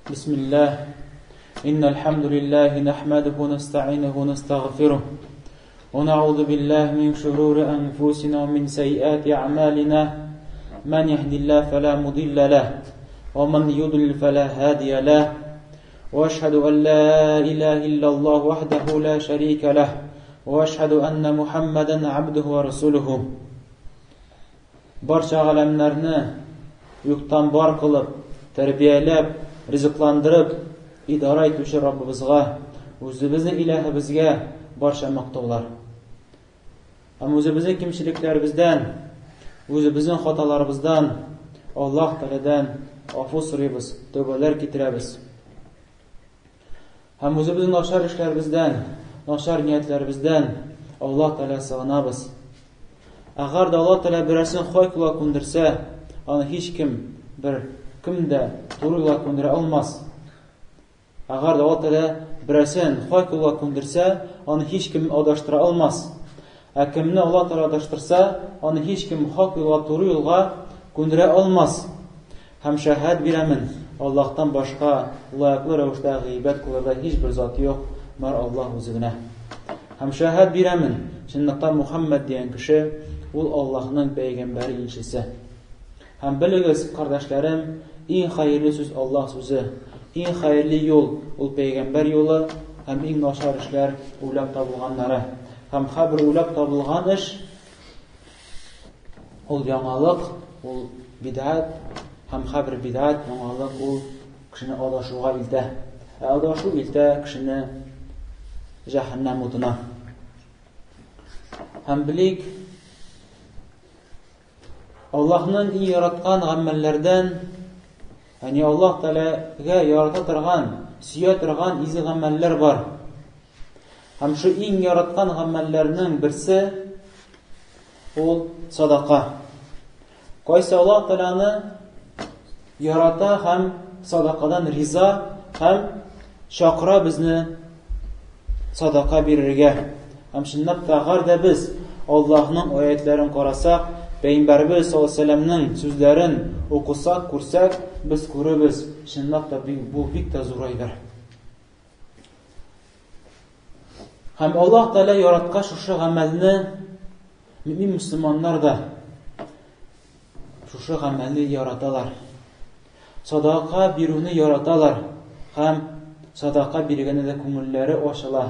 بسم الله إن الحمد لله نحمده ونستعينه ونستغفره ونعوذ بالله من شرور أنفسنا ومن سيئات أعمالنا من يهد الله فلا مضل له ومن يضلل فلا هادي له وأشهد أن لا إله إلا الله وحده لا شريك له وأشهد أن محمدا عبده ورسوله Barcha alemlerini yuktan bar kılıp, terbiyelep, rızıklandırıp, idare etmişi Rabbimizge, özümüzün ilahimizge barcha maqtovlar. Ama özümüzün kimçiliklerimizden, özümüzün hatalarımızdan, Allah Teala'dan affu soruyoruz, tövbeler getiririz. Hem özümüzün naşar işlerimizden, naşar niyetlerimizden Allah Teala sığınabız. Eğer de Allah Teala birisini hoy kula kundursa, onu hiç kim de doğruyla kundura olmaz. Eğer de Allah Teala birisini hoy kula kundursa, onu hiç kim adaştıra olmaz. Kimni Allah Teala adaştırsa, onu hiç kim hak yola doğru yolga kundura olmaz. Hem şahit biremin Allah'tan başka layıklı rəvişdə gıybət kılarda hiçbir zat yok. Mer Allah özüne. Hem şahit biremin şunluktan Muhammed diyen kişi ol Allah'ın peygamberi ilçisi. Hem biliyoruz kardeşlerim, en hayırlı söz Allah sözü, en hayırlı yol ol peygamber yolu, hem en naşar işler uylap tabılğanları. Hem haber uylap tabılğan iş ol yangalık, ol bid'at, hem haber bid'at, yangalık ol kişini adaşuğa ilde. Adaşu ilde kişini cehennem oduna. Hem bilik Allah'ın iyi yaratkan amellerden, yani Allah Teala'ga yaratırgan, süyatırgan izi ameller var. Hem şu en yaratkan amellerinin birisi ol sadaka. Kaysa Allah Teala'nı yarata hem sadakadan riza hem şakra bizni sadaka verirge. Hem şundan tağır da biz Allah'ın ayetlerini qarasak, Peygamberimiz sallallahu aleyhi ve sellem'nin sözlerini okusak, kursak, biz görürüz. Şundan da bu bik de zoraydır. Hem Allah Teala yaratkan şu amelini mümin Müslümanlar da şu amelini yaratalar. Sadaka biruni yaratalar. Hem sadaka birgende de kumulları oşalar.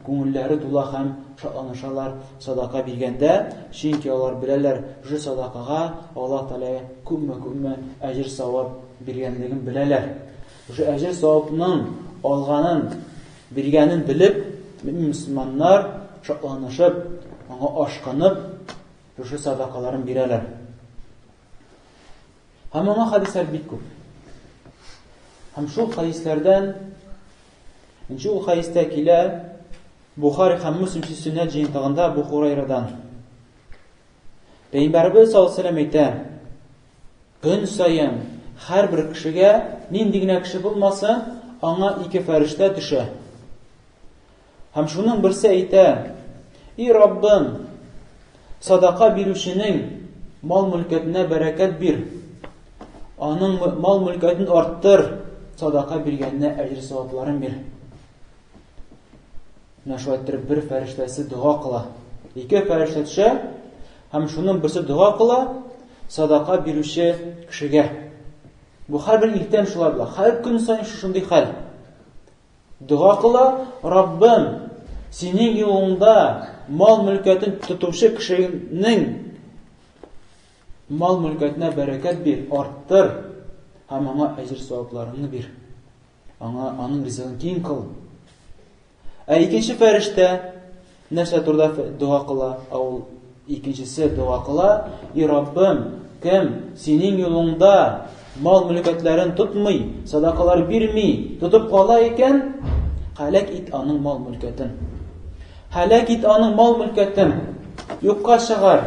Gönülleri dula hem şatlanışalar sadaka bilgende. Çünkü onlar bilerler şu sadakaga Allah Teala'ya kümme ecir savab bilgenligini bilerler. Şu ecir savabının alganın bilgenin bilip Müslümanlar şatlanışıp ona aşkınıp şu sadakaların bilerler. Hem ona hadisler bit köp. Hem şu hadislerden şu hadistekiler Bukhari hem Müslim sünnet cihintağında bu Hurayra'dan. Peygamberimiz sallallahu aleyhi ve sellem aytdı. Gün sayın her bir kişiye nindigine kişi bulmasın, ona iki ferişte düşe. Hem şunun birisi aytdı. Ey Rabbim, sadaka birüşünün mal mülketine bereket bir. Onun mal mülketini arttır. Sadaka birgenine ecri savapların bir. Naşuattir bir feriştesi dua kıla. İki ferişte düşe. Hem şunun birisi dua kıla. Sadaka birüşü kişiye. Bu her bir ihtem şular bila. Her gün sayın şunday hal. Dua kıla. Rabbim senin yolunda mal mülketin tutuşu kişinin mal mülketine bereket bir. Arttır. Hem ona ecir savaplarını bir. Onun rızığını keng kıl. İkinci ferişte nefse turda dua kıla. İkincisi dua kıla. Ey Rabbim kim senin yolunda mal mülketlerini tutmay, sadakalar birmey, tutup kala iken halak it onun mal mülketin. Halak it onun mal mülketin. Yokka çıgar.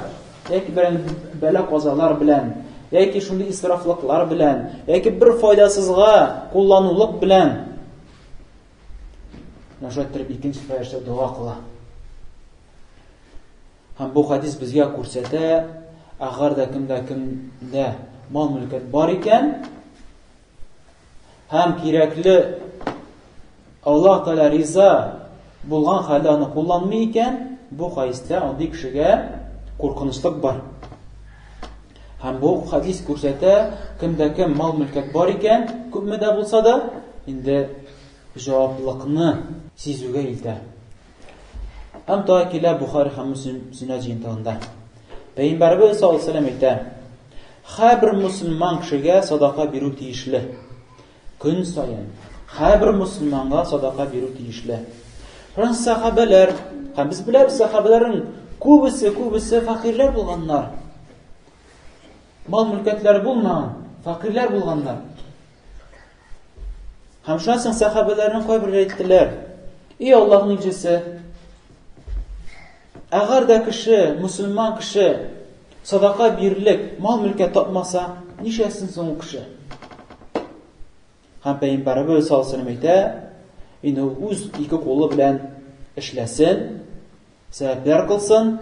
Yaki bir bela kazalar bilen, yaki şunday israflıklar bilen, yaki bir faydasızga kullanuluk bilen naşattirib ikinci ferişte dua kıla. Hem bu hadis bizge ko'rsatadi, agar da kimda mal mülket var iken һәм кирәкле Аллаһ Тәгалә риза булган хәлдә аны кулланмый икән, бу хәдистә андый кешегә куркынычлык бар. Һәм бу хадис күрсәтә, кемдә кем мал-мөлкәт бар икән, күпме дә булса да, инде җаваплылыкны сизүгә илтә. Һәм та килә Бухари һәм Муслим сүннәт җыентыгында. Пәйгамбәрбез саллаллаһу алейһи ва сәллям әйтә: "Һәрбер мусульман кешегә садака бирү тиешле. Көн саен һәрбер мусульманга садака бирү тиешле." Франс сахабалар, һәм без беләбез, сахабаларның күбесе фақирлар булганнар. Мал-мөлкәтләр булмаган, фақирлар булганнар. Һәм шуннан сахабаларның кайберләре әйттеләр: "И Аллаһның илчесе, әгәр дә кеше, мусульман кеше садака бирерлек мал-мөлкәт тапмаса, нишәсен соң ул кеше?" Һәм Пәйгамбәрбез саллаллаһу алейһи ва сәллям әйтә: "Инде үз ике кулы белән эшләсен, сәбәпләр кылсын,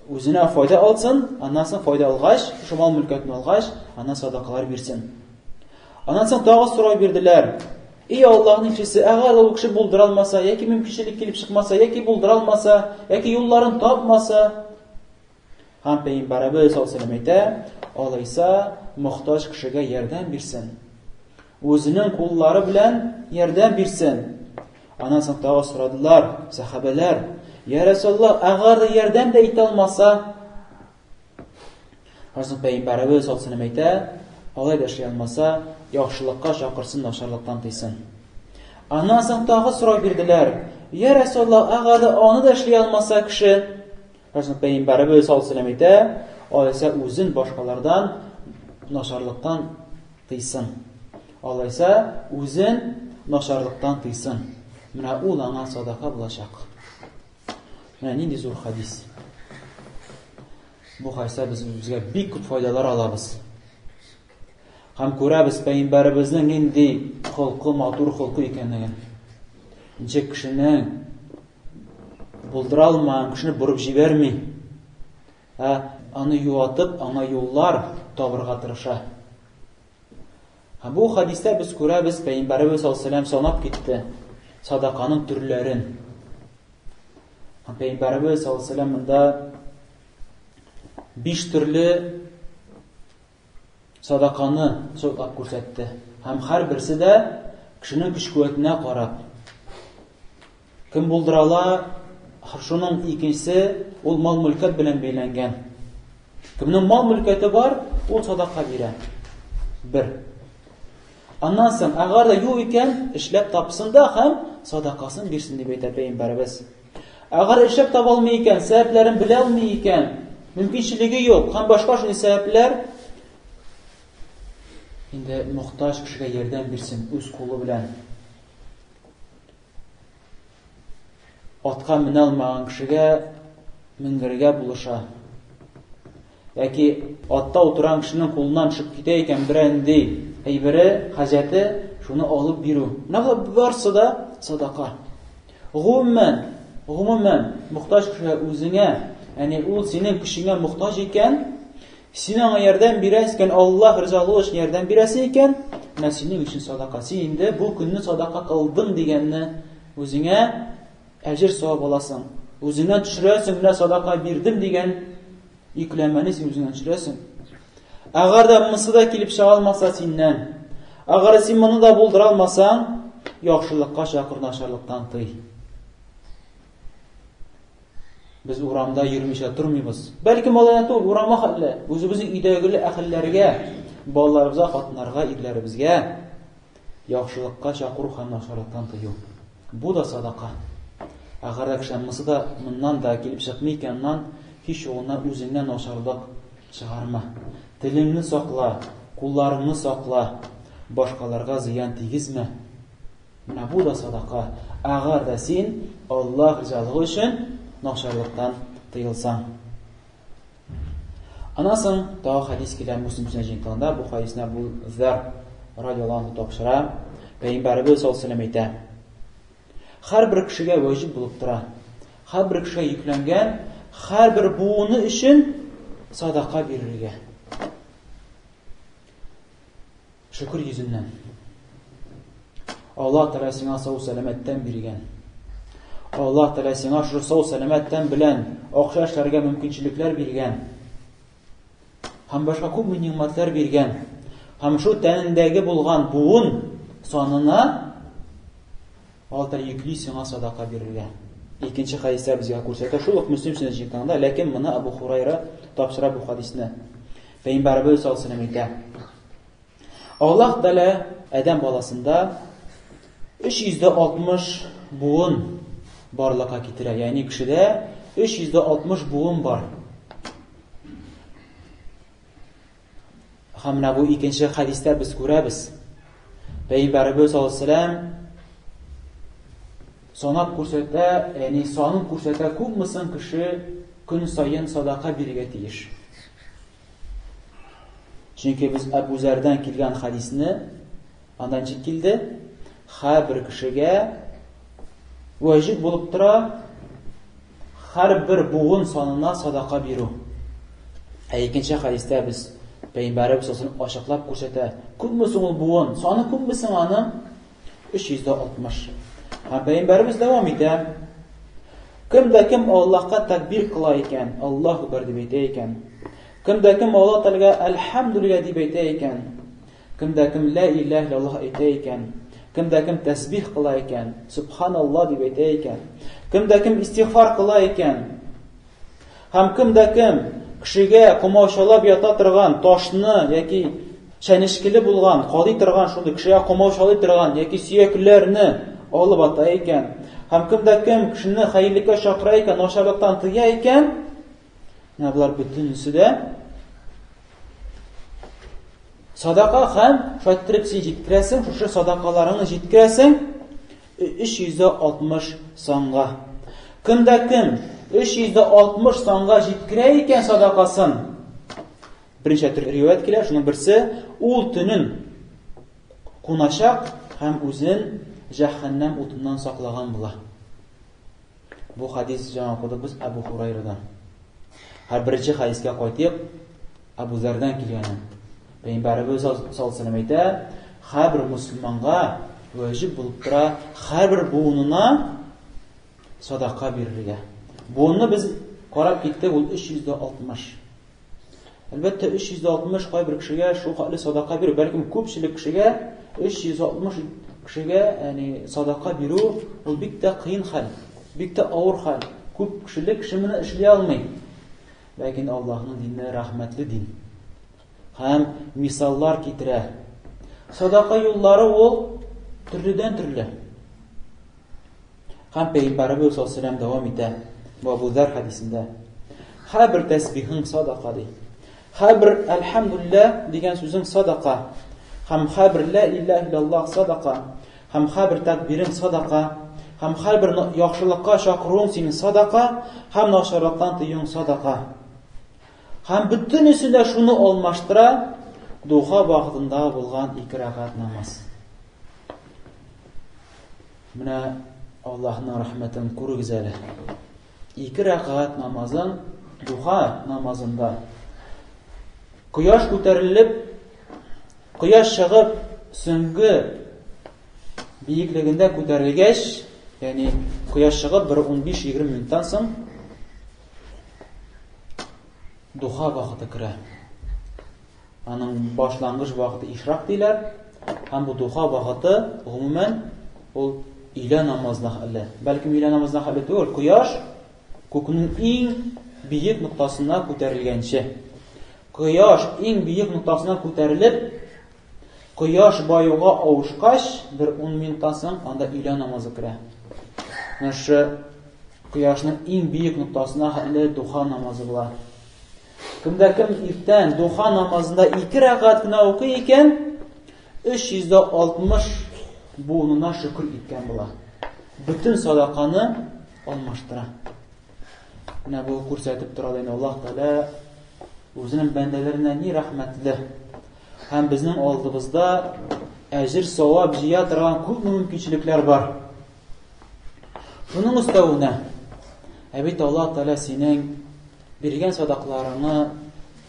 үзенә файда алсын, аннан соң файда алгач, шул мал-мөлкәтне алгач, аннан садакалар бирсен." Аннан соң тагы сорау бирделәр: "И Аллаһның илчесе, әгәр ул кеше булдыра алмаса, яки мөмкинчелек килеп чыкмаса, яки булдыра алмаса, яки юлларын тапмаса?" Һәм Пәйгамбәрбез саллаллаһу алейһи ва сәллям әйтә: "Алайса, мохтаҗ кешегә ярдәм бирсен. Үзенең куллары белән ярдәм бирсен." Аннан соң тагы сорадылар сахабалар: "Я Расулуллаһ, әгәр дә ярдәм дә итә алмаса?" Хәзрәт Пәйгамбәрбез саллаллаһу алейһи ва сәллям әйтә: "Алай да эшли алмаса, яхшылыкка чакырсын, начарлыктан тыйсын." Аннан соң тагы сорау бирделәр: "Я Расулуллаһ, әгәр дә аны да эшли алмаса кеше?" Хәзрәт Пәйгамбәрбез саллаллаһу алейһи ва сәллям әйтә: "Алайса үзен башкалардан начарлыктан тыйсын. Алайса үзен начарлыктан тыйсын. Менә ул аңа садака булачак." Менә нинди зур хадис. Бу хәдистә безгә бик күп файдалар алабыз. Һәм күрәбез Пәйгамбәребезнең нинди холкы, матур холкы икәнлеген. Ничек кешенең булдыра алмаган кешене бурып җибәрми. Аны юатып, аңа юллар табырга тырыша. Һәм бу хадистә без күрәбез Пәйгамбәребез саллаллаһу алейһи ва сәллям санап китте садаканың төрләрен. Һәм Пәйгамбәребез саллаллаһу алейһи ва сәллям монда 5 төрле садаканы соклап күрсәтте. Һәм һәрберсе дә кешенең көч-куәтенә карап. Кем булдырала, шуның икенчесе ул мал-мөлкәт белән бәйләнгән. Кемнең мал-мөлкәте бар, ул садака бирә. 1. Аннан соң, әгәр дә юк икән, эшләп тапсын да һәм садакасын бирсен дип әйтә Пәйгамбәребез. Әгәр эшләп таба алмый икән, сәбәпләрен белә алмый икән, мөмкинчелеге юк һәм башка шундый сәбәпләр, инде мохтаҗ кешегә ярдәм бирсен үз кулы белән. Атка менә алмаган кешегә менгергә булыша. Яки атта утырган кешенең кулыннан төшеп китә икән берәнди әйбере, хаҗәте, шуны алып бирү. Менә барсы да садака. Гомумән, мохтаҗ кешегә үзеңә, яни ул синең кешеңә мохтаҗ икән, син аңа ярдәм бирәсең, Аллаһ ризалыгы өчен ярдәм бирәсең икән, менә синең өчен садака. Син инде бу көнне садака кылдың дигәнне үзеңә әҗер савап аласың. Үзеңнән төшерәсең, менә садака бирдем дигән йөкләмәне син үзеңнән төшерәсең. Әгәр дә монысы да килеп чыга алмаса синнән, әгәр син моны да булдыра алмасаң, яхшылыкка чакыр, начарлыктан тый. Без урамда йөрмичә тормыйбыз. Бәлки малаят ул урама хәлле, үзебезнең өйдәге әхилләргә, балаларыбызга, хатыннарга, ирләребезгә яхшылыкка чакыру һәм начарлыктан тыю. Бу да садака. Әгәр дә кеше монысы да моннан да килеп чыкмый икәннән, һич югына үзеңнән начарлык чыгарма. Телеңне сакла, кулларыңны сакла, башкаларга зыян тигезмә. Менә бу да садака. Әгәр дә син Аллаһ ризалыгы өчен начарлыктан тыелсаң. Аннан соң тагы хадис килә Муслим җыентыгында, бу хадисне Абу Зар радиллаһу анһу тапшыра. Пәйгамбәрбез саллаллаһу алейһи ва сәллям әйтә: "Һәрбер кешегә ваҗиб булып тора. Һәрбер кешегә йөкләнгән, һәрбер буыны өчен садака бирергә. Шөкр йөзеннән. Allah Teala сиңа сау сәламәттән биргән. Allah Teala сиңа шул сау сәламәттән белән акча эшләргә мөмкинчелекләр биргән. Һәм башка күп нимәтләр биргән. Һәм шул тәнендәге булган буын санына Allah Teala йөкле сиңа садака бирергә. Икенче хадистә безгә күрсәтә, шул ук Мөслим сөннәтендә, ләкин моны Абу Хурайра тапшыра бу хадисне. Пәйгамбәрбез саллаллаху алейһи ва сәллям әйтә: Аллаһ Тәала Адәм баласында 360 буын барлыкка китерә. Ягъни кешедә 360 буын бар. Һәм менә бу икенче хадистә без күрәбез. Пәйгамбәрбез саллаллаху алейһи ва сәллям санап күрсәтә, ягъни санын күрсәтә, күпмесен кеше көн сайын садака бирергә тиеш. Чөнки без Абу Зардан килгән хадисне андан килде, һәр кешегә ваҗиб булып тора һәр буын санына садака бирү. Икенче хадистә без Пәйгамбәрбез сосын ачыклап күрсәтә, күпмесен ул буын, саны күпмесен аның 360. Һәм Пәйгамбәрбез дәвам итә: Кем Аллаһка такбир кыла икән, Аллаһу акбар дип әйтә икән. Кем Аллаһ Тәгаләгә әлхәмдүлилләһ дип әйтә икән. Кем ла илаһа илляллаһ әйтә икән. Кем тәсбих кыла икән, субханаллаһ дип әйтә икән. Кем истигъфар кыла икән. Һәм кем кешегә комаушалап ята торган ташны яки чәнечкеле булган, кадый торган шундый кешегә комаушалый торган яки сөякләрне алып ата икән. Һәм кем кешене хәйрлеккә чакыра икән, начарлыктан тыя икән. Менә булар бөтенесе дә садака һәм шайтырып син җиткерәсең, шушы садакаларыңны җиткерәсең 360 санга. Кем 360 санга җиткерә икән садакасын. Беренче риваять килә, шуның берсе ул төнен куначак һәм үзен җәһәннәм утыннан саклаган була. Бу хадис җана кудыбыз Абу Хурайрадан. Һәр беренче хадискә кайтып, Абу Зардан килгән. Пәйгамбәрбез саллаллаху алейһи ва сәллям әйтә: һәр мөселманга ваҗиб булып тора һәр буынына садака бирергә. Буынны без карап киттек, ул 360. Әлбәттә 360 кайбер кешегә шул хәтле садака бирү, бәлким күпчелек кешегә 360 кешегә, ягъни садака бирү ул бик тә кыен хәл, бик тә авыр хәл. Күп кешелек кеше моны эшли алмый. Ләкин Аллаһның дине рәхмәтле дин. Һәм мисаллар китерә. Садака юллары ул төрледән-төрле. Һәм Пәйгамбәрбез саллаллаху алейһи ва сәллям дәвам итә. Бу Абу Зар хадисендә. Һәр тәсбихың садака ди. Һәр әлхәмдүлилләһ дигән сүзең садака. Һәм һәр ла илаһа илляллаһ садака. Һәм һәр такбирың садака. Һәм һәр яхшылыкка чакыруың синең садака. Һәм начарлыктан тыюың садака. Һәм бөтенесе дә шуны алмаштыра духа вакытында булган 2 рәкать намаз. Менә Аллаһның рәхмәтен күрегез әле. 2 рәкать намазын духа намазында кояш күтәрелеп, кояш чыгып, сөңге биеклегендә күтәрелгәч, ягъни кояш чыгып 15-20 минуттан соң духа вакыты керә. Аның башлангыч вакыты ишрак диләр. Һәм бу духа вакыты гомумән ул илә намазына хәлле. Бәлким илә намазына хәлле түгел, кояш күкнең иң биек ноктасына күтәрелгәнче. Кояш иң биек ноктасына күтәрелеп, кояш баюга авышкач, 10 минуттан соң анда илә намазы керә. Менә кояшның иң биек ноктасына хәлле духа намазы була. Кем иртән духа намазында 2 рәкать кенә укый икән, 360 буынына шөкр иткән була. Бүтән садаканы алмаштыра. Менә бу күрсәтеп тора ди Аллаһ Тәгалә үзенең бәндәләренә ни рәхмәтле. Һәм безнең алдыбызда әҗр савап җыя торган күп мөмкинчелекләр бар. Шуның өстәвенә, бит Аллаһ Тәгалә синең биргән садакларыңны,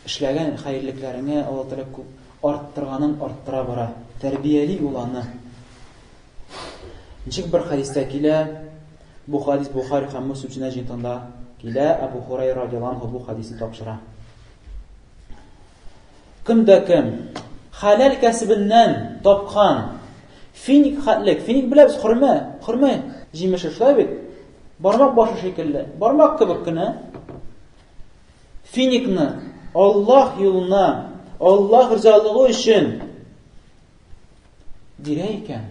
эшләгән хәйрлекләреңне Аллаһ Тәгалә күп арттырганын арттыра бара. Тәрбияли уланы. Ничек bir hadiste килә, bu hadis Бухари һәм Муслим җинтында килә, Абу Хурайра радиллаһу анһу бу хадисны тапшыра. Кемдә кем халал кәсебеннән тапкан финик хатлык, финик беләбез хөрмә, җимеше шулай бит. Бармак башы шикелле, бармак кебек кенә финикны Аллаһ юлына, Аллаһ ризалыгы өчен бирә икән.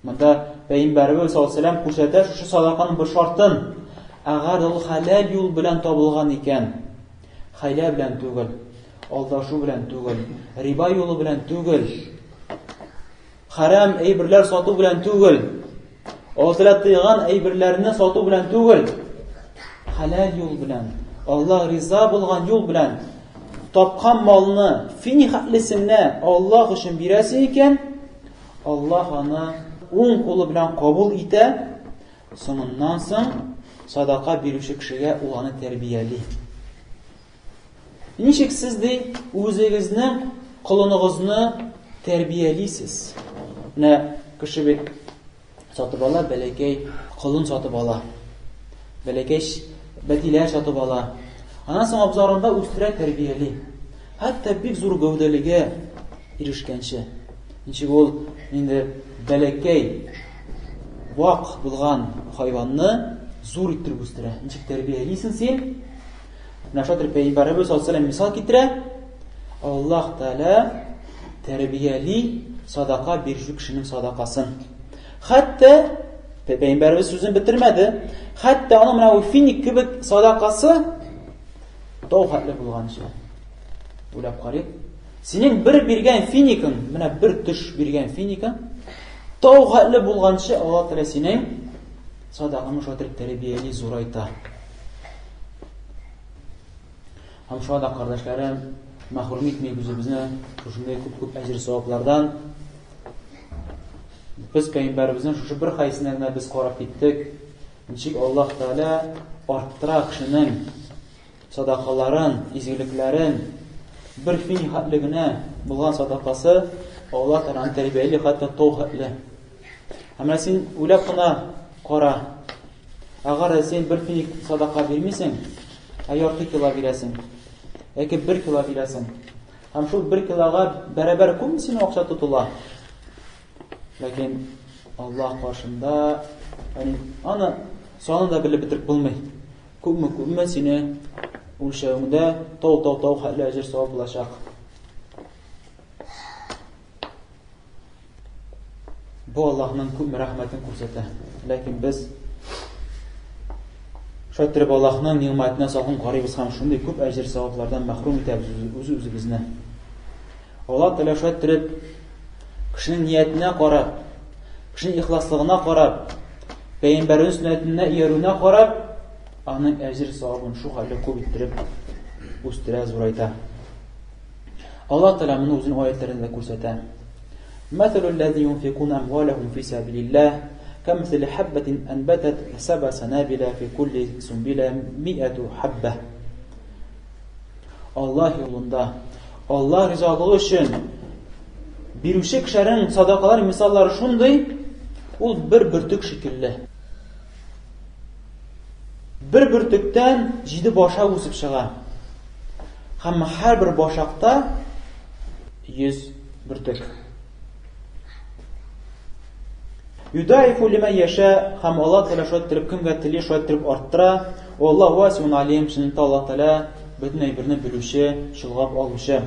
Монда Пәйгамбәрбез саллаллаһу алейһи ва сәллям күрсәтә шушы садаканың бер шартын. Әгәр ул халал юл белән табылган икән, хәйлә белән түгел, алдашу белән түгел, риба юлы белән түгел, харам әйберләр сату белән түгел, Аллаһ тыйган әйберләрне сату белән түгел, халал юл белән, Аллаһ риза булган юл белән тапкан малны финихатлисенә Аллаһ өчен бирәсе икән, Аллаһ аны уң кулы белән кабул итә, соңыннан соң садака бирүче кешегә ул аны тәрбияли. Ничек сез үзегезнең кулыгызны тәрбиялисез? Менә кеше бит сатып ала, бәләкәй кылын сатып ала. Бәләкәй бәтилә сатып ала. Анан соң абзарында үстерә тәрбияли. Хәтта бик зур гәүдәлегә ирешкәнче. Ничек ул инде бәләкәй вак булган хайванны зур итеп үстерә. Ничек тәрбиялисен син? Менә шулай Пәйгамбәрбез саллаллаһу алейһи ва сәллям мисал китерә. Аллаһ Таала тәрбияли садака бирүче кешенең садакасын. Хәтта Пәйгамбәрбез сүзен бетермәде. Хәтта аның менә ул финик кебек садакасы тау хәтле булганчы. Уйлап карыйк. Синең бер биргән финикың, менә бер төш биргән финикың тау хәтле булганчы Аллаһ Таала синең садаканы шулай тәрбияли, зурайта. Һәм шуңа да кардәшләрем, мәхрүм итмәйк үзебезне шушындай күп әҗр-саваплардан. Без Пәйгамбәрбезнең шушы бер хәдисенә генә без карап киттек. Ничек Аллаһ Таала арттыра кешенең садакаларын, изгелекләрен, бер финик хәтле генә булган садакасы Аллаһ Тааланы тәрбияли, хәтта тау хәтле. Һәм син уйлап кына кара. Әгәр син бер финик садака бирмисең, ярты кило бирәсең, яки 1 кило бирәсең. Һәм шул 1 килога бәрабәр күпме сине акча тотыла. Ләкин Аллаһ каршында, аны санын да белеп бетереп булмый. Күпме сине үлчәвендә тау хәтле әҗр савап булачак. Бу Аллаһның күп рәхмәтен күрсәтә. Ләкин без шәттіріп Аллаһның ниғмәтенә салқын карыйбыз һәм шундый күп әҗр саваплардан мәхрүм итәбез үзебезне. Аллаһ Таала шәттіріп кешенең ниятенә карап, кешенең ихласлыгына карап, Пәйгамбәрнең сүннәтенә иярүенә карап, аның әҗр савабын шу хәлле күп иттереп үстерә, зурайта. Аллаһ Таала моны үзенең аятларында күрсәтә. مَثَلُ الَّذِينَ يُنْفِقُونَ أَمْوَالَهُمْ فِي سَبِيلِ اللَّهِ كَمَثَلِ حَبَّةٍ أَنبَتَتْ 7 سَنَابِلَ فِي كُلِّ سُنبُلَةٍ 100 حَبَّةٍ. Аллаһ юлында, Аллаһ ризалыгы өчен бирүче кешеләрнең садакалар мисаллары шундый, ул бер бөртек шикелле. Бер бөртектән 7 башак үсеп чыга. Һәм һәрбер башакта 100 бөртек. Юдаифу лиман яша, һәм Аллаһ Таала шуайтырып кемгә тели шуайтырып арттыра. Аллаһ васиун алим, шунда Аллаһ Таала бөтен әйберне белүче, шулгап алучы.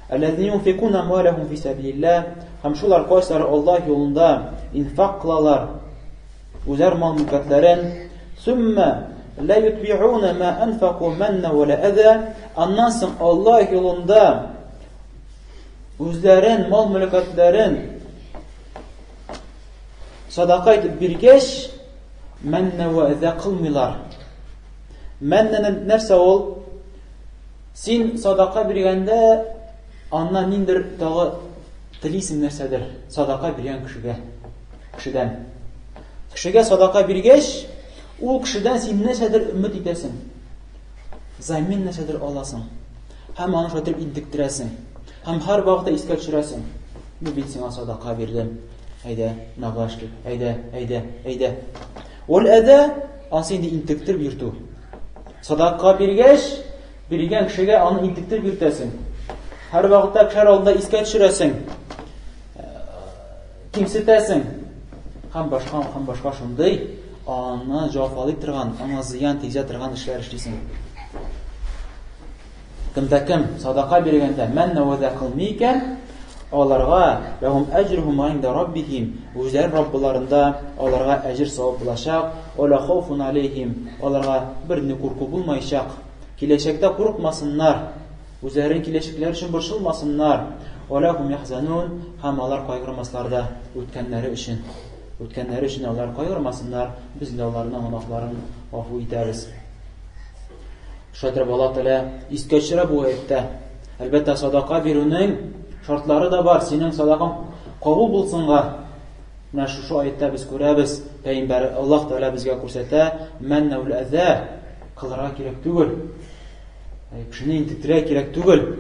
Аллазина юнфикуна амвалахум фи сабилиллах, һәм шулар кайсылар Аллаһ юлында инфак кылалар үзләр мал-мөлкәтләрен, сумма ла ютбиуна ма анфaqu манна ва ла аза, аннан соң Аллаһ юлында үзләрен мал-мөлкәтләрен садака итеп биргәч, манна ва аза кылмыйлар. Манна нәрсә ул? Син садака биргәндә аннан ниндер тагы телисең нәрсәдер садака биргән кешедән. Кешегә садака биргәч, ул кешедән син нәрсәдер өмет итәсең. Замин нәрсәдер аласың. Һәм аны шайтып интектерәсең. Һәм һәр вакытта искә төшерәсең. Бу бит сиңа садака бирдем. Әйдә, нагашки. Әйдә. Ул әдә ансы инде интектер биртү. Садака биргәч, биргән кешегә аны интектер биртәсең. Һәр вакытта кешеләр алдында искә төшерәсең. Кимсетәсең. Һәм башка шундый аны җаваплый торган, аңа зыян тигезә торган эшләр эшлисең. Кем садака биргәндә мәннә вәдә кылмый икән, аларга ләһум әҗрһум инда раббихим, үзләр Раббыларында аларга әҗр савап булачак, вала хауфун алейхим, аларга берни курку булмаячак. Киләчәктә курыкмасыннар, үзләрен киләчәкләр өчен борчылмасыннар. Вала хум яхзанун, һәм алар кайгырмаслар да үткәннәре өчен алар кайгырмасыннар, без дә аларның гөнаһларын гафу итәбез. Шайтыр Аллаһ Тәгалә искә төшерә бу аятта. Әлбәттә садака бирүнең шартлары да бар. Синең садакаң кабул булсынга. Менә шушы аятта без күрәбез, Пәйгамбәр Аллаһ Тәгалә безгә күрсәтә, мәннә вал аза кылырга кирәк түгел. Кешене интектерә кирәк түгел.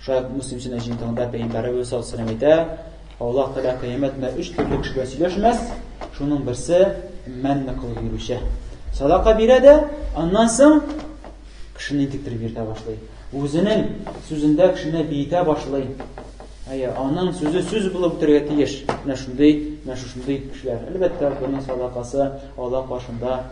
Шәһәт Муслим сөннәтендә Пәйгамбәрбез саллаллаһу алейһи ва сәлләм Аллаһ Тәгалә кыямәтне 3 төрле кешегә сөйләшмәс. Шуның берсе мәнне кылып бирүче. Садака бирә дә, аннан соң кешене интектереп бирә башлый. Үзенең сүзендә кешене бийтә башлый. Аның сүзе сүз булып үтәргә тиеш. Менә шундый кешеләр. Әлбәттә, буның садакасы Аллаһ каршында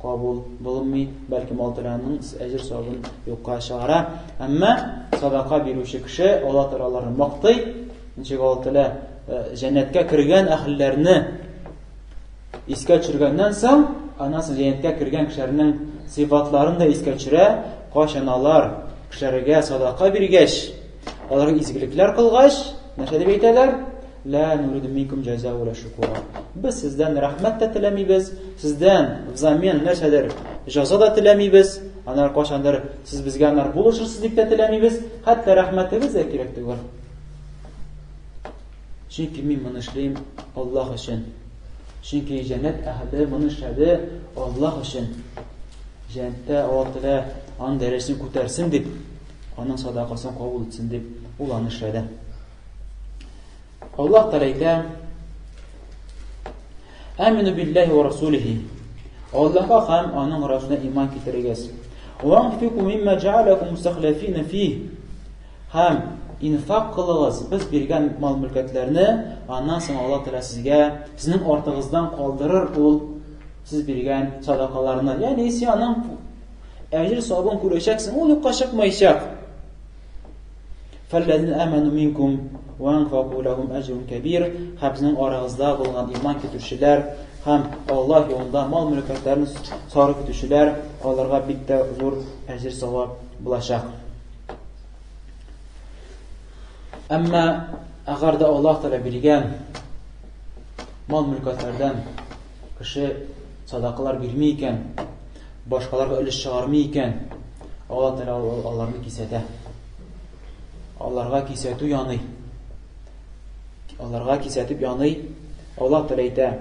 кабул булмый, бәлки Аллаһның әҗр савабын юкка чыгара. Әмма садака бирүче кеше Аллаһ Тәгаләне мактый. Ничек Аллаһ Тәгалә җәннәткә кергән әһелләрне искә төшергәннән соң, аннан соң җәннәткә кергән кешеләрнең сыйфатларын да искә төшерә. Кайчан алар кешеләргә садака биргәч, аларга изгелекләр кылгач, нәрсә дип әйтәләр? Ла нуриду минкум җазаа ва шукура. Без сездән рәхмәт тә теләмибез, сездән взамен нәрсәдер җаза да теләмибез. Анар кайчандыр сез безгә анар булышырсыз дип тә теләмибез, хәтта рәхмәтегез дә кирәк түгел. Чөнки мин моны эшлим Аллаһ өчен. Чөнки җәннәт әһле моны эшләде Аллаһ өчен. Җәннәттә Аллаһ Тәгалә аны дәрәҗәсен күтәрсен дип, аның садакасын кабул итсен дип ул аны эшләде. Аллаһ Тәгалә әйтә: "Амину биллаһи ва расулихи." Аллаһка һәм аның расулына иман китерегез. "Ва анфику мимма җа'алакум мустахлифина фи." Һәм инфак кылыгыз, без биргән мал-мөлкәтләрне, аннан соң Аллаһ Тәгалә сезгә сезнең артыгыздан калдырыр ул сез биргән садакаларны. Ягъни син аның әҗр савабын күрәчәксең, ул юкка чыкмаячак. "Фаллазина аману минкум ва анфaqu lahum ajrun kabir." Хәбезнең арагызда булган иман китерүчеләр һәм Аллаһ юлында мал-мөлкәтләрне сарыф итүчеләр, аларга бик тә зур әҗр савап булачак. Әмма әгәр дә Аллаһ Тәгалә биргән мал-мөлкәтләрдән кеше садакалар бирмәй икән, башкаларга өлеш чыгармый икән, Аллаһ Тәгалә аларны кисәтә. Аларга кисәтү яный. Аларга кисәтеп яный. Аллаһ Тәгалә әйтә: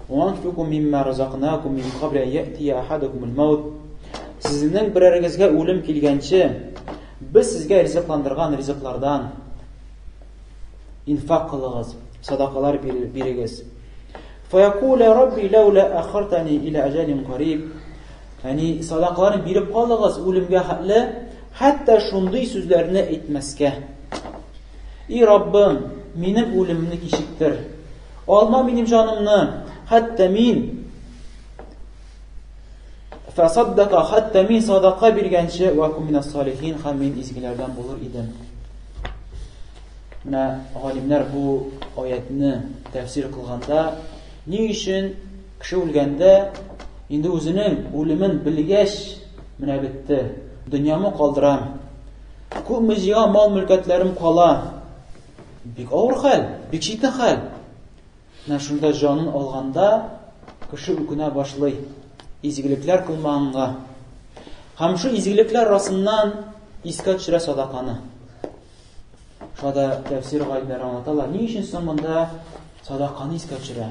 "Уанфику мимма разакнакум мин кабли ан я'тия ахадакум ал-маут." Сезнең берәрегезгә үлем килгәнче, без сезгә ризыкландырган ризыклардан инфак кылыгыз, садакалар бирегез. "Фаякула рабби лаула ахартани ила аҗалин қариб." Яни садакаларны биреп калыгыз үлемгә хәтле, хәтта шундый сүзләрне әйтмәскә. "И Раббым, минем үлемне кичектер. Алма минем җанымны, хәтта мин фасаддака, хәтта мин садака биргәнче ва кум минас салихин, һәм мин изгеләрдән булыр идем." Менә галимнәр бу аятны тәфсир кылганда, ни өчен кеше үлгәндә инде үзенең үлемен белгәч, менә бетте, дөньямы калдырам, күпме җыйган мал-мөлкәтләрем кала, бик авыр хәл, бик җитди хәл. Менә шунда җанын алганда кеше үкенә башлый, изгелекләр кылмаганга. Һәм шу изгелекләр арасыннан искә төшерә садаканы. Шуда тәфсир галимнәре аңлаталар, ни өчен соң монда садаканы искә төшерә?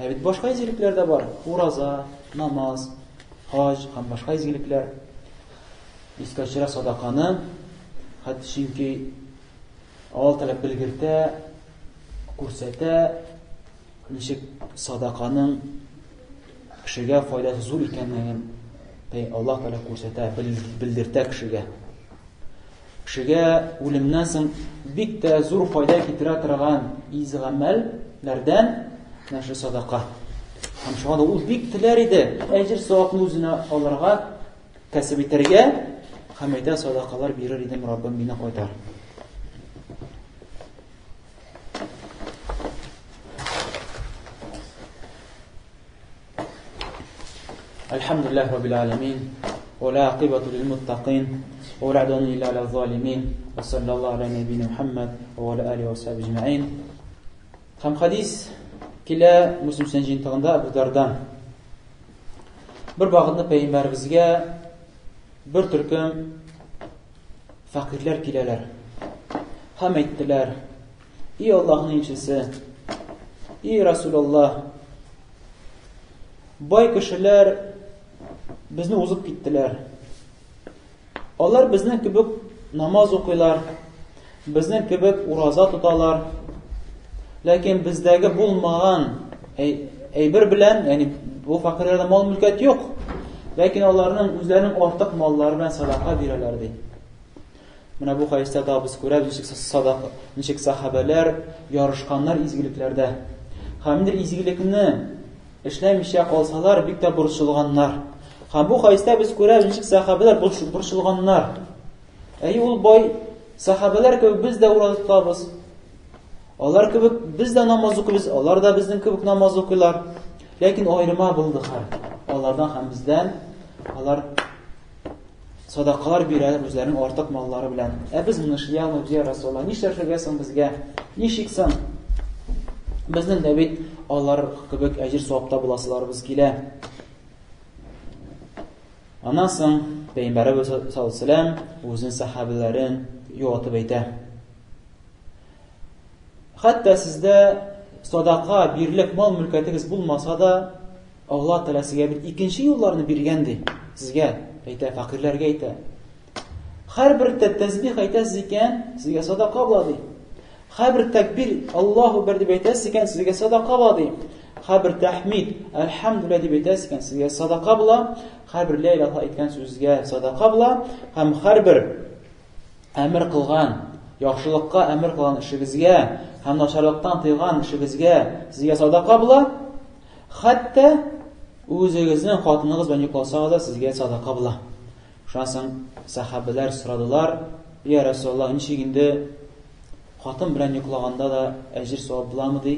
Бит башка изгелекләр дә бар. Ураза, намаз, хаҗ һәм башка изгелекләр. Искә төшерә садаканы, хәтта чөнки Аллаһ Тәгалә белгертә, күрсәтә, ничек садаканың кешегә файдасы зур икәнлеген Аллаһ Тәгалә күрсәтә, белдертә кешегә. Кешегә үлемнән соң бик тә зур файда китерә торган изгамәлләрдән нәши садака. Һәм шуңа да ул бик теләр иде, әҗр савапны үзенә алырга, кәсеп итәргә, һәм әйтә, садакалар бирер идем, Раббым мине кайтар. Elhamdülillah Rabbil Alemin. Ve la akibatu lil muttaqin. Ve la adonu illa ala zalimin. Ve sallallahu ala nebine Muhammed ve ala alihi ve sahbihi ecma'in. Ham hadis kila Müslim Sencintığında Ebu Dardan. Bir bağında Peygamberimizge bir türküm fakirler kileler. Ham ettiler. İyi Allah'ın elçisi. İyi Resulullah. Bay kişiler bizni uzub gittiler. Onlar bizden kibik namaz okuylar. Bizden kibik uraza tutalar. Lakin bizdagi bulmagan bir bilen, yani bu fakirlerde mal mülket yok. Lakin onların özlerinin ortak malları bilen sadaka verirlerdi. Buna bu hayiste da biz görüyoruz, nişek sahabeler yarışkanlar izgiliklerde. Hamdir izgilikini işlemişe kalsalar bik de burçulganlar. Ham bu hayiste biz görüyoruz, nişek sahabeler burçulganlar. Ol boy sahabeler gibi biz de uğradı tutabız. Onlar kibik biz de namaz okuyuz, onlar da bizden kibik namaz okuylar. Lakin ayrıma buldular. Onlardan hem bizden, onlar sadakalar verirler özlerinin ortak malları bilen. Biz bunu işleyalım diye Resulullah. Nişler şergesin bizge? Nişiksin? Bizden de bit onlar kibik ecir soğupta bulasılar biz kile. Ondan sonra Peygamber sallallahu aleyhi ve sellem uzun sahabelerin yoğatıp eyte. Hatta sizde sadaka, birlik, mal mülkiyetiniz bulmasa da Allah Teala sizge bir ikinci yollarını birgendi. Sizge, eyte, fakirlerge eyte. Her bir tezbih eyte sizken sizge sadaka buladı. Her bir tekbir Allahu berdi eyte sizken sizge sadaka buladı. Her bir tahmid, elhamdülillah deyip sizken sizge sadaka bula. Her bir la ilahe etken sizge sadaka bula. Hem her bir emir kılgan, yaxşılıkka emir kılan işinizge, hem naşarlıktan tıygan işinizge sizge sadaka bula. Hatta o'zingizning xotiningiz bilan yuqolsangiz da sizga sadaqa bula. Shundan so'ng sahabalar so'radilar: "Ya Rasululloh, nechiginde xotin bilan yuqlaganda da ajr savob bulamidi?"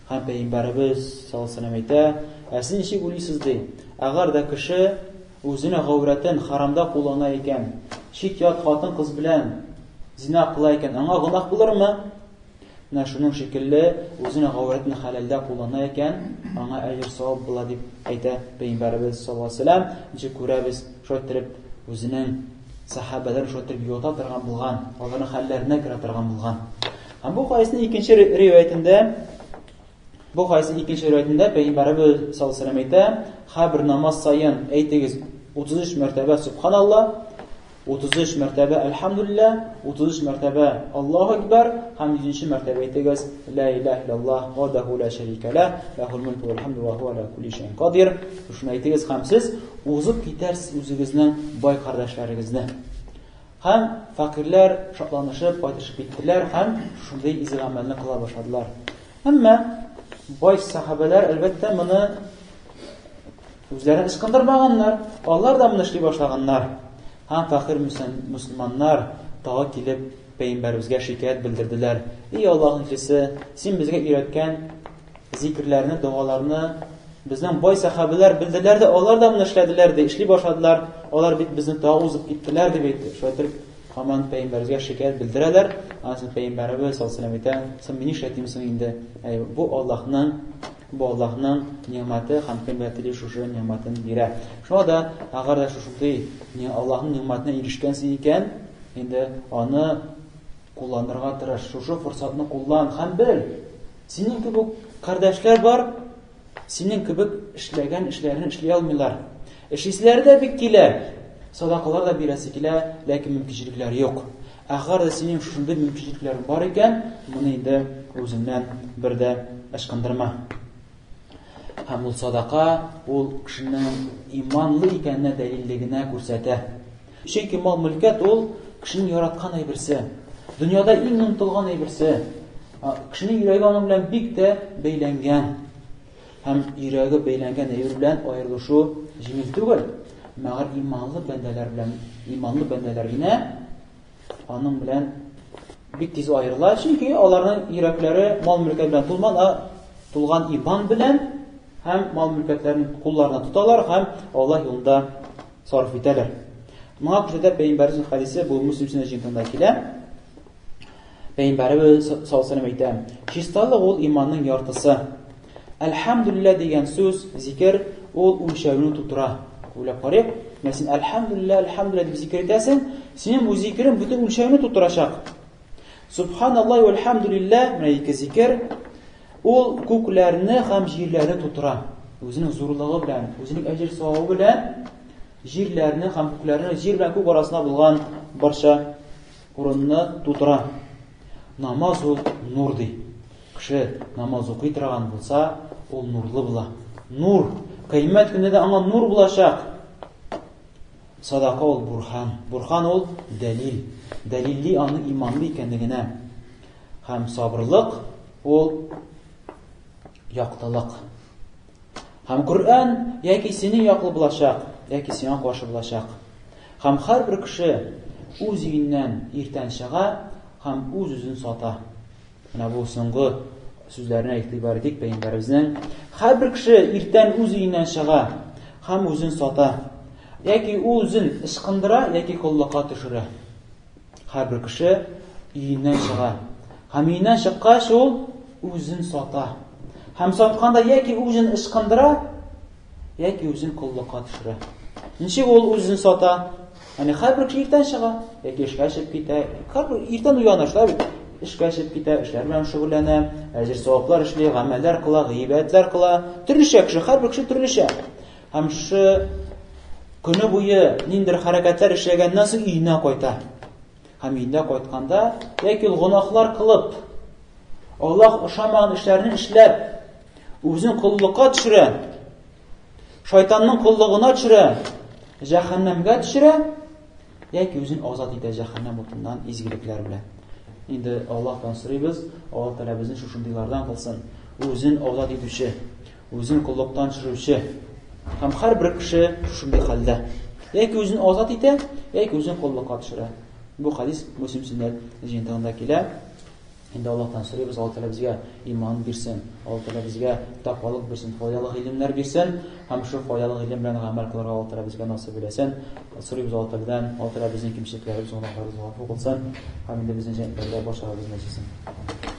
Ham Payg'ambarimiz sollallohu alayhi vasallam aytdi: "Siz nechig o'ylaysiz dey? Agar da kishi o'zini g'avratin haramda qo'llanar ekan, shit yot xotin qiz bilan zina qilar ekan, anga gunoh bo'larmi?" Mana shuning shekilli o'zini g'avratini halalda qo'llanar ekan, anga ajr savob bo'ladi deb aytdi Payg'ambarimiz sollallohu alayhi vasallam. Nechig ko'ramiz, sho'tirib o'zining sahabalari sho'tirib yo'tal turgan bo'lgan, ularning hallarini kira turgan bo'lgan. Ham bu hadisning ikkinchi rivoyatida Payg'ambarimiz sollallohu alayhi vasallam aytdi: "Har bir namoz sayin aytingiz 33 martaba subhanalloh, 33 martaba elhamdülillah, 33 martaba Allahu Ekber, ham 100 martaba aytingiz la ilahe illalloh vahdahu la sharika lah, lahul mulku vel hamdu va huva ala kulli shay'in qodir." Shuni aytingiz ham siz o'zib ketarsiz o'zingizning boy qardoshlaringizni. Ham fakirlar shodlanishib, qaytishib ketdilar, ham shunday izg'amalni qila boshladilar. Ammo boy sahabalar albatta buni o'zlariga ishqindirmaganlar, onlar da buni ishlay boshlaganlar. Ham fakir Müslümanlar dağa kelib Peygamberimizga shikoyat bildirdilar: "Ey Allohning elchisi, sen bizga o'rgatgan zikrlarni, duolarni bizdan boy sahabalar bildilardi, ular da buni ishladilar, deb ishlay boshladilar. Ular bizni dağa o'zib ketdilar" deb aytdi. Sho'tir hamon Peygamberimizga shikoyat bildiralar. Aslida Peygamberimiz sollallohu alayhi vasallam aytdi: "Sen meni ishlatdingmi endi? Bu Allohning ne'mati, ham qimmatli shu ne'matini beradi. Shunda agar shunday Allohning ne'matini erishgansiz ekan, endi uni qo'llantirga tirish, shu fursatni qo'llan, ham bil. Sening gibi qardoshlar bor, sening gibi ishlagan ishlarini ishlay olmaylar. Ishingizlarda bikkilar, sadaqalar da berasikilar, lekin mumkinchiliklari yo'q. Agar sening shunday mumkinchiliklaring bor ekan, buni endi үзеннән бер дә ышкындырма. Һәм ул садака ул кешенең иманлы икәненә дәлиллегенә күрсәтә. Чөнки мал-мөлкәт ул кешенең яраткан әйберсе, дөньяда иң омтылган әйберсе. Кешенең йөрәге аның белән бик тә бәйләнгән. Һәм йөрәге бәйләнгән әйбер белән аерылышу җиңел түгел. Мәгәр иманлы бәндәләр генә аның белән бик тиз аерыла. Чөнки аларның йөрәкләре мал-мөлкәт белән тулган иман белән һәм мал-мөлкәтләрен кулларына тоталар һәм Аллаһ юлында сарыф итәләр. Моңа күрсәтә Пәйгамбәрнең хадисе, бу Муслим җиңтында килә. Пәйгамбәрбез саллаллаху алейһи ва сәллям әйтә: "Чисталык ул иманның яртысы. Әлхәмдүлилләһ дигән сүз, зикр ул үлчәүне тутыра." Уйлап карыйк, мәсәлән, әлхәмдүлилләһ дип зикр итәсең, синең бу зикрең бөтен үлчәүне тутырачак. Субханаллаһи ва әлхәмдүлилләһ, менә ике зикр, ул күкләрне һәм җирләрне тутыра. Үзенең зурлыгы белән, үзенең әҗер-савабы белән җирләрне һәм күкләрне, җир белән күк арасында булган барча урынны тутыра. Намаз ул нур ди. Кеше намаз укый торган булса, ул нурлы була. Нур, кыямәт көнендә аңа нур булачак. Садака ул бурхан. Бурхан ул дәлил. Дәлилли аның иманлы икәнлегенә. Һәм сабырлык ул яктылык. Һәм Коръән яки синең яклы булачак, яки сиңа каршы булачак. Һәм һәрбер кеше үз өеннән иртән чыга һәм үз-үзен сата. Менә бу соңгы сүзләренә игътибар итик Пәйгамбәребезнең. Һәрбер кеше иртән үз өеннән чыга һәм үзен сата. Яки үзен ышкындыра, яки коллыкка төшерә. Һәрбер кеше өеннән чыга. Һәм өеннән чыккач ул үзен сата. Һәм сатканда яки үзен ышкындыра, яки үзен коллыкка төшерә. Ничек ул үзен сата? Һәрбер кеше иртән чыга, яки эшкә чыгып китә. Һәрбер иртән уяна, шулай бит. Эшкә чыгып китә, эшләр белән шөгыльләнә, әҗер-саваплар эшли, гамәлләр кыла, гыйбадәтләр кыла. Төрлечә кеше, һәрбер кеше төрлечә. Һәм шу көне буе ниндер хәрәкәтләр эшләгәннән соң өенә кайта. Һәм өенә кайтканда, яки гынаһлар кылып, Аллаһ ошамаган эшләрне эшләп, үзен коллыкка төшерә, шайтанның коллыгына төшерә, җәһәннәмгә төшерә, яки үзен азат итә җәһәннәм утыннан изгелекләр белән. Инде Аллаһтан сорыйбыз, Аллаһ Тәгалә безне шушындыйлардан кылсын. Үзен азат итүче, үзен коллыктан төшерүче. Һәм һәрбер кеше шушындый хәлдә. Яки үзен азат итә, яки үзен коллыкка төшерә. Бу хадис Муслим җиңтында килә. Инде Аллаһтан сорыйбыз, Аллаһ Тәгалә безгә иман бирсен, Аллаһ Тәгалә безгә тақвалык бирсен, файдалы гыйлемнәр бирсен, һәм шу файдалы гыйлем белән гамәл кылырга Аллаһ Тәгалә безгә насыйп итсен. Сорыйбыз Аллаһ Тәгаләдән, Аллаһ Тәгалә безнең кимчелекләребезне гафу кылсын, һәм инде безнең җәннәткә башлагыбыз нәҗисен.